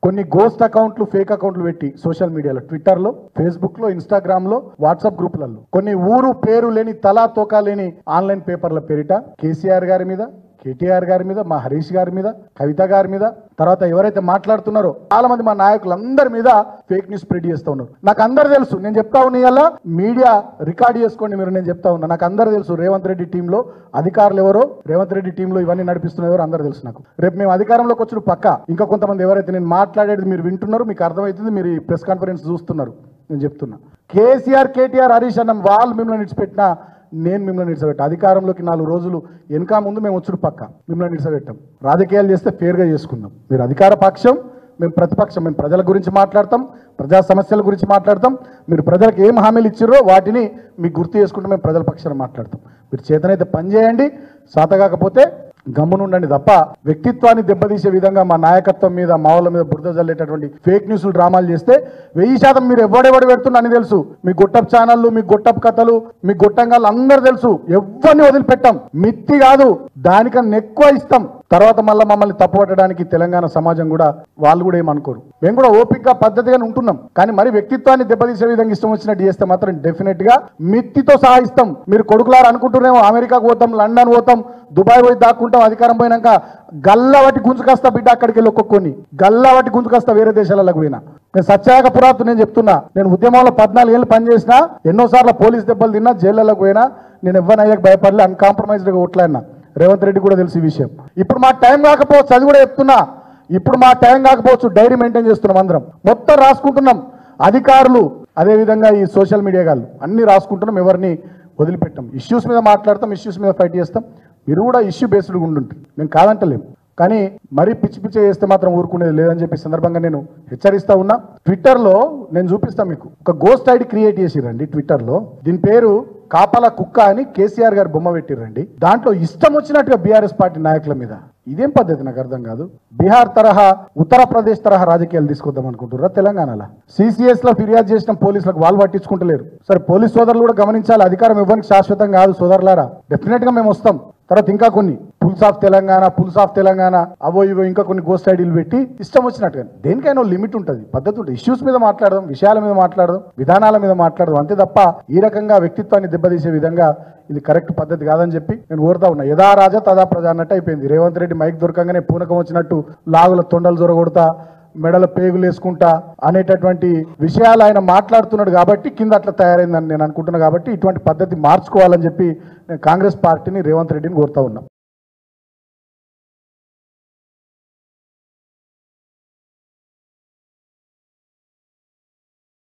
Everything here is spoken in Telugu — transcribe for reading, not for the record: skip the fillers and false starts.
కొన్ని గోస్ట్ అకౌంట్లు ఫేక్ అకౌంట్లు పెట్టి సోషల్ మీడియాలో ట్విట్టర్లో ఫేస్బుక్లో ఇన్స్టాగ్రామ్లో వాట్సాప్ గ్రూపులలో కొన్ని ఊరు పేరు లేని తలా తోకా లేని ఆన్లైన్ పేపర్ల పేరిట కేసీఆర్ గారి మీద కేటీఆర్ గారి మీద మా హరీష్ గారి మీద కవిత గారి మీద తర్వాత ఎవరైతే మాట్లాడుతున్నారో చాలా మంది మా నాయకులందరి మీద ఫేక్ న్యూస్ స్ప్రెడ్ చేస్తూ ఉన్నారు. నాకు అందరు తెలుసు, నేను చెప్తా ఉన్నా మీడియా రికార్డ్ చేసుకోండి మీరు, నేను చెప్తా ఉన్నా నాకు అందరు తెలుసు. రేవంత్ రెడ్డి టీంలో అధికారులు ఎవరో, రేవంత్ రెడ్డి టీంలో ఇవన్నీ నడిపిస్తున్న ఎవరో అందరు తెలుసు నాకు. రేపు మేము అధికారంలోకి వచ్చిన పక్క ఇంకా కొంతమంది ఎవరైతే నేను మాట్లాడేది మీరు వింటున్నారు, మీకు అర్థమవుతుంది, మీరు ఈ ప్రెస్ కాన్ఫరెన్స్ చూస్తున్నారు, నేను చెప్తున్నా కేసీఆర్ కేటీఆర్ హరీష్ అన్న వాళ్ళు మిమ్మల్ని నిడిచిపెట్టినా నేను మిమ్మల్ని నిడిచిపెట్టా. అధికారంలోకి 4 రోజులు వెనక ముందు మేము వచ్చుడు పక్క మిమ్మల్ని నిడిచిపెట్టాం. రాజకీయాలు చేస్తే ఫేర్గా చేసుకుందాం. మీరు అధికార పక్షం, మేము ప్రతిపక్షం. మేము ప్రజల గురించి మాట్లాడతాం, ప్రజా సమస్యల గురించి మాట్లాడతాం. మీరు ప్రజలకు ఏం హామీలు ఇచ్చారో వాటిని మీకు గుర్తు చేసుకుంటూ మేము ప్రజల పక్షాన మాట్లాడతాం. మీరు చేతనైతే పని చేయండి, సాతగాకపోతే గమ్మునుండండి తప్ప వ్యక్తిత్వాన్ని దెబ్బతీసే విధంగా మా నాయకత్వం మీద మా వాళ్ళ మీద బురద జల్లేటటువంటి ఫేక్ న్యూస్లు డ్రామాలు చేస్తే 1000% మీరు ఎవడెవడు పెడుతున్నా అని తెలుసు. మీ గొట్టపు ఛానళ్ళు, మీ గొట్టపు కథలు, మీ గొట్టంగాళ్ళు అందరూ తెలుసు. ఎవరిని వదిలిపెట్టాం, మిత్తి కాదు దానికన్నా ఎక్కువ ఇస్తాం. తర్వాత మళ్ళీ మమ్మల్ని తప్పుపట్టడానికి తెలంగాణ సమాజం కూడా వాళ్ళు కూడా ఏమనుకోరు. మేము కూడా ఓపికగా పద్ధతిగానే ఉంటున్నాం. కానీ మరి వ్యక్తిత్వాన్ని దెబ్బతీసే విధంగా ఇష్టం వచ్చినట్టు చేస్తే మాత్రం డెఫినెట్ గా మిత్తితో సహా ఇస్తాం. మీరు కొడుకులారు అనుకుంటున్నామో అమెరికాకు పోతాం, లండన్ పోతాం, దుబాయ్ పోయి దాక్కుంటాం. అధికారం పోయినాక గల్లవటి గుంజుకొస్తా బిడ్డ, అక్కడికి వెళ్ళి ఒక్కొక్కని గల్లవటి గుంజుకొస్తా వేరే దేశాలకు పోయినా. నేను సత్యాగ పురాతు నేను చెప్తున్నా, నేను ఉద్యమంలో 14 ఏళ్ళు పనిచేసినా, ఎన్నోసార్లు పోలీస్ దెబ్బలు తిన్నా, జైళ్ళకు పోయినా, నేను ఎవరినయ్యాక భయపడలే, అన్కాంప్రమైజ్డ్గా ఓట్లాడినా. రేవంత్ రెడ్డి కూడా తెలిసి ఈ విషయం. ఇప్పుడు మా టైం కాకపోవచ్చు, అది కూడా చెప్తున్నా, ఇప్పుడు మా టైం కాకపోవచ్చు, డైరీ మెయింటైన్ చేస్తున్నాం, అందరం మొత్తం రాసుకుంటున్నాం. అధికారులు అదేవిధంగా ఈ సోషల్ మీడియా గాళ్ళు అన్ని రాసుకుంటున్నాం, ఎవరిని వదిలిపెట్టాం. ఇష్యూస్ మీద మాట్లాడతాం, ఇష్యూస్ మీద ఫైట్ చేస్తాం. మీరు కూడా ఇష్యూ బేస్డ్గా ఉండుంటారు, మేము కాదంటలేము. కానీ మరీ పిచ్చి పిచ్చి చేస్తే మాత్రం ఊరుకునేది లేదని చెప్పి సందర్భంగా నేను హెచ్చరిస్తా ఉన్నా. ట్విట్టర్లో నేను చూపిస్తాను మీకు, ఒక గోస్ట్ ఐడి క్రియేట్ చేసిరండి ట్విట్టర్లో. దీని పేరు కాపలా కుక్క అని కేసీఆర్ గారు బొమ్మ పెట్టిరండి. దాంట్లో ఇష్టం వచ్చినట్టుగా బీఆర్ఎస్ పార్టీ నాయకుల మీద. ఇదేం పద్ధతి నాకు అర్థం కాదు. బీహార్ తరహా, ఉత్తరప్రదేశ్ తరహా రాజకీయాలు తీసుకొద్దాం అనుకుంటున్నారా తెలంగాణలో? సిసిఎస్ లో ఫిర్యాదు చేసిన పోలీసులకు వాళ్ళు పట్టించుకుంటలేరు. సరే పోలీస్ సోదరులు కూడా గమనించాలి, అధికారం ఇవ్వడానికి శాశ్వతం కాదు సోదరులారా. డెఫినెట్ గా మేము వస్తాం. తర్వాత ఇంకా కొన్ని పుల్స్ ఆఫ్ తెలంగాణ అవో ఇవో ఇంకా కొన్ని గోస్ట్ ఐడీలు పెట్టి ఇష్టం వచ్చినట్టుగా. దేనికైనా లిమిట్ ఉంటుంది, పద్ధతి ఉంటుంది. ఇష్యూస్ మీద మాట్లాడదాం, విషయాల మీద మాట్లాడదాం, విధానాల మీద మాట్లాడదాం, అంతే తప్ప ఈ రకంగా వ్యక్తిత్వాన్ని దెబ్బతీసే విధంగా ఇది కరెక్ట్ పద్ధతి కాదని చెప్పి నేను కోరుతా ఉన్నా. యథా రాజా తదా ప్రజా అన్నట్టు అయిపోయింది. రేవంత్ రెడ్డి మైక్ దొరకంగానే పూనకం వచ్చినట్టు లాగుల తొండలు జొరగొడతా, మెడల పేగులు వేసుకుంటా అనేటటువంటి విషయాలు ఆయన మాట్లాడుతున్నాడు కాబట్టి కింద అట్లా తయారైందని నేను అనుకుంటున్నా. కాబట్టి ఇటువంటి పద్ధతి మార్చుకోవాలని చెప్పి నేను కాంగ్రెస్ పార్టీని, రేవంత్ రెడ్డిని కోరుతా ఉన్నా.